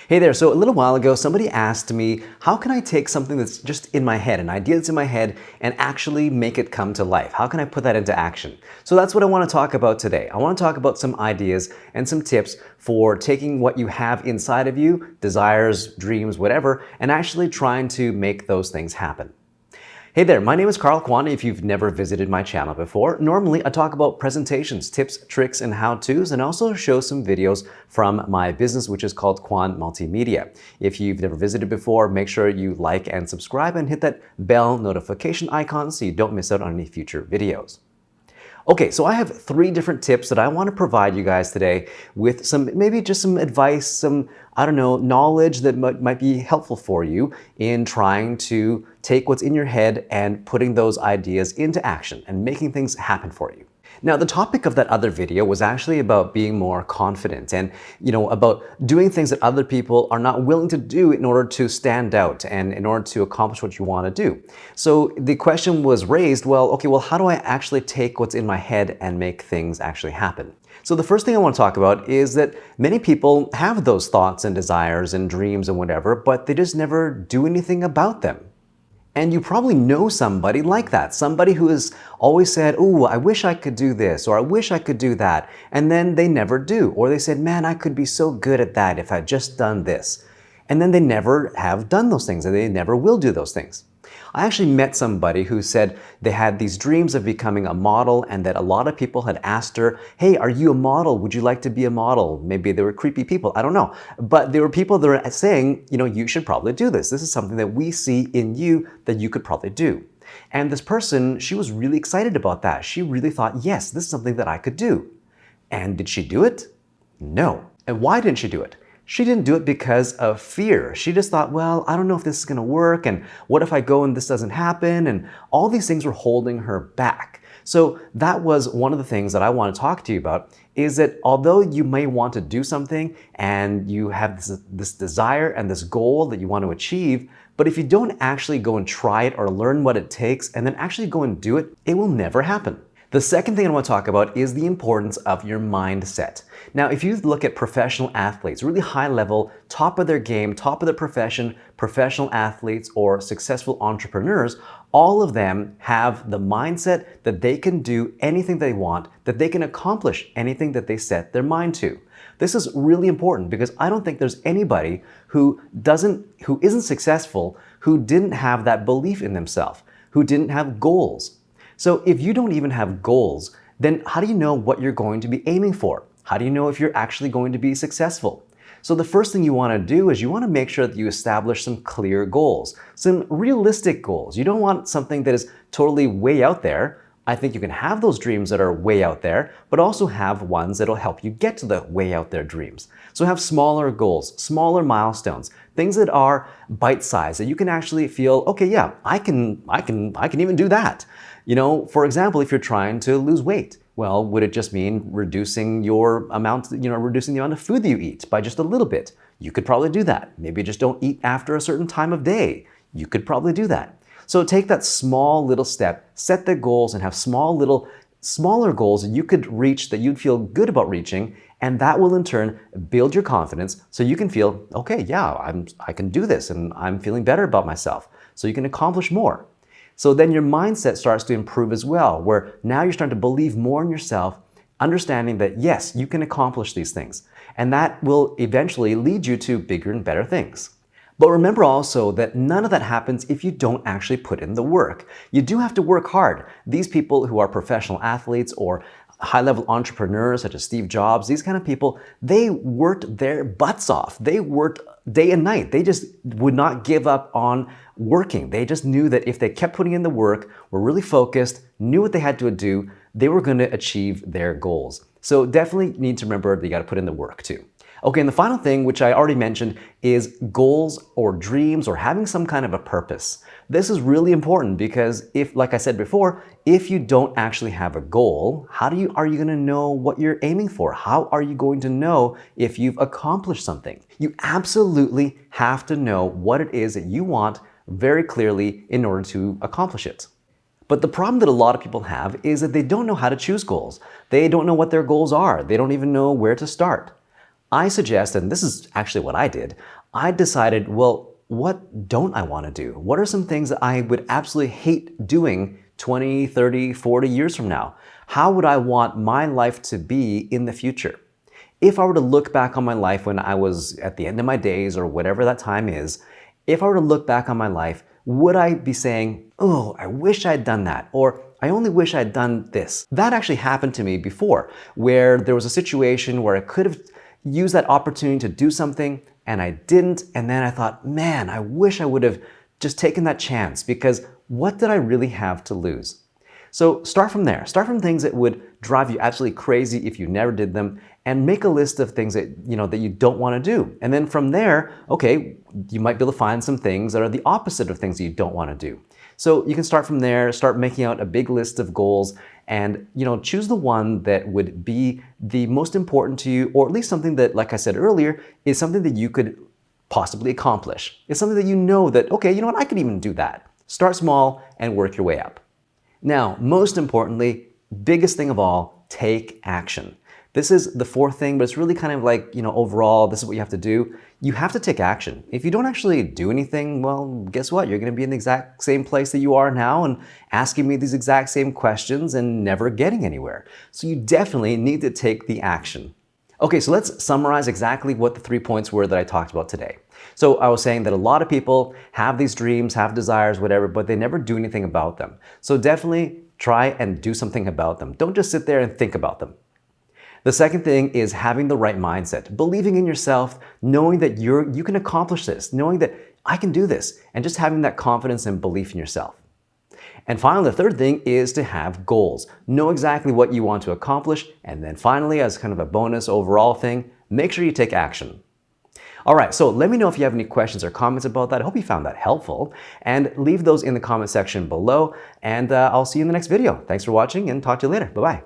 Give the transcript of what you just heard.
Hey there, so a little while ago, somebody asked me, how can I take something that's just in my head, an idea that's in my head, and actually make it come to life? How can I put that into action? So that's what I want to talk about today. I want to talk about some ideas and some tips for taking what you have inside of you, desires, dreams, whatever, and actually trying to make those things happen. Hey there, my name is Kwan. If you've never visited my channel before, normally I talk about presentations, tips, tricks, and how-tos, and also show some videos from my business, which is called Kwan Multimedia. If you've never visited before, make sure you like and subscribe and hit that bell notification icon so you don't miss out on any future videos. Okay, so I have 3 different tips that I want to provide you guys today with maybe just some advice, some, knowledge that might be helpful for you in trying to take what's in your head and putting those ideas into action and making things happen for you. Now, the topic of that other video was actually about being more confident and, about doing things that other people are not willing to do in order to stand out and in order to accomplish what you want to do. So the question was raised, well, how do I actually take what's in my head and make things actually happen? So the first thing I want to talk about is that many people have those thoughts and desires and dreams and whatever, but they just never do anything about them. And you probably know somebody like that, somebody who has always said, "Ooh, I wish I could do this," or "I wish I could do that," and then they never do. Or they said, "Man, I could be so good at that if I'd just done this." And then they never have done those things, and they never will do those things. I actually met somebody who said they had these dreams of becoming a model and that a lot of people had asked her, "Hey, are you a model? Would you like to be a model?" Maybe they were creepy people, I don't know. But there were people that were saying, you should probably do this. This is something that we see in you that you could probably do. And this person, she was really excited about that. She really thought, yes, this is something that I could do. And did she do it? No. And why didn't she do it? She didn't do it because of fear. She just thought, well, I don't know if this is going to work, and what if I go and this doesn't happen? And all these things were holding her back. So that was one of the things that I want to talk to you about, is that although you may want to do something and you have this desire and this goal that you want to achieve, but if you don't actually go and try it or learn what it takes and then actually go and do it, it will never happen. The second thing I want to talk about is the importance of your mindset. Now, if you look at professional athletes, really high level, top of their game, top of their profession, professional athletes or successful entrepreneurs, all of them have the mindset that they can do anything they want, that they can accomplish anything that they set their mind to. This is really important because I don't think there's anybody who isn't successful who didn't have that belief in themselves, who didn't have goals. So if you don't even have goals, then how do you know what you're going to be aiming for? How do you know if you're actually going to be successful? So the first thing you want to do is you want to make sure that you establish some clear goals, some realistic goals. You don't want something that is totally way out there. I think you can have those dreams that are way out there, but also have ones that'll help you get to the way out there dreams. So have smaller goals, smaller milestones, things that are bite-sized, that you can actually feel, okay, yeah, I can even do that. For example, if you're trying to lose weight, well, would it just mean reducing your amount, reducing the amount of food that you eat by just a little bit? You could probably do that. Maybe just don't eat after a certain time of day. You could probably do that. So take that small little step, set the goals, and have smaller goals that you could reach, that you'd feel good about reaching, and that will in turn build your confidence so you can feel, okay, yeah, I can do this and I'm feeling better about myself. So you can accomplish more. So then your mindset starts to improve as well, where now you're starting to believe more in yourself, understanding that yes, you can accomplish these things. And that will eventually lead you to bigger and better things. But remember also that none of that happens if you don't actually put in the work. You do have to work hard. These people who are professional athletes or high-level entrepreneurs such as Steve Jobs, these kind of people, they worked their butts off. They worked day and night. They just would not give up on working. They just knew that if they kept putting in the work, were really focused, knew what they had to do, they were going to achieve their goals. So definitely need to remember that you got to put in the work too. Okay, and the final thing, which I already mentioned, is goals or dreams or having some kind of a purpose. This is really important because like I said before, if you don't actually have a goal, are you going to know what you're aiming for? How are you going to know if you've accomplished something? You absolutely have to know what it is that you want very clearly in order to accomplish it. But the problem that a lot of people have is that they don't know how to choose goals. They don't know what their goals are. They don't even know where to start. I suggest, and this is actually what I did, I decided, well, what don't I want to do? What are some things that I would absolutely hate doing 20, 30, 40 years from now? How would I want my life to be in the future? If I were to look back on my life when I was at the end of my days or whatever that time is, if I were to look back on my life, would I be saying, oh, I wish I'd done that, or I only wish I'd done this? That actually happened to me before, where there was a situation where I could have used that opportunity to do something and I didn't, and then I thought, man, I wish I would have just taken that chance, because what did I really have to lose? So start from there. Start from things that would drive you absolutely crazy if you never did them, and make a list of things that you don't want to do. And then from there, okay, you might be able to find some things that are the opposite of things that you don't want to do. So you can start from there, start making out a big list of goals, and choose the one that would be the most important to you, or at least something that, like I said earlier, is something that you could possibly accomplish. It's something that that, okay, you know what, I could even do that. Start small and work your way up. Now, most importantly, biggest thing of all, take action. This is the fourth thing, but it's really kind of like, overall, this is what you have to do. You have to take action. If you don't actually do anything, well, guess what? You're going to be in the exact same place that you are now and asking me these exact same questions and never getting anywhere. So you definitely need to take the action. Okay, so let's summarize exactly what the 3 points were that I talked about today. So I was saying that a lot of people have these dreams, have desires, whatever, but they never do anything about them. So definitely try and do something about them. Don't just sit there and think about them. The second thing is having the right mindset, believing in yourself, knowing that you can accomplish this, knowing that I can do this, and just having that confidence and belief in yourself. And finally, the third thing is to have goals. Know exactly what you want to accomplish, and then finally, as kind of a bonus overall thing, make sure you take action. All right, so let me know if you have any questions or comments about that. I hope you found that helpful, and leave those in the comment section below, and I'll see you in the next video. Thanks for watching, and talk to you later. Bye-bye.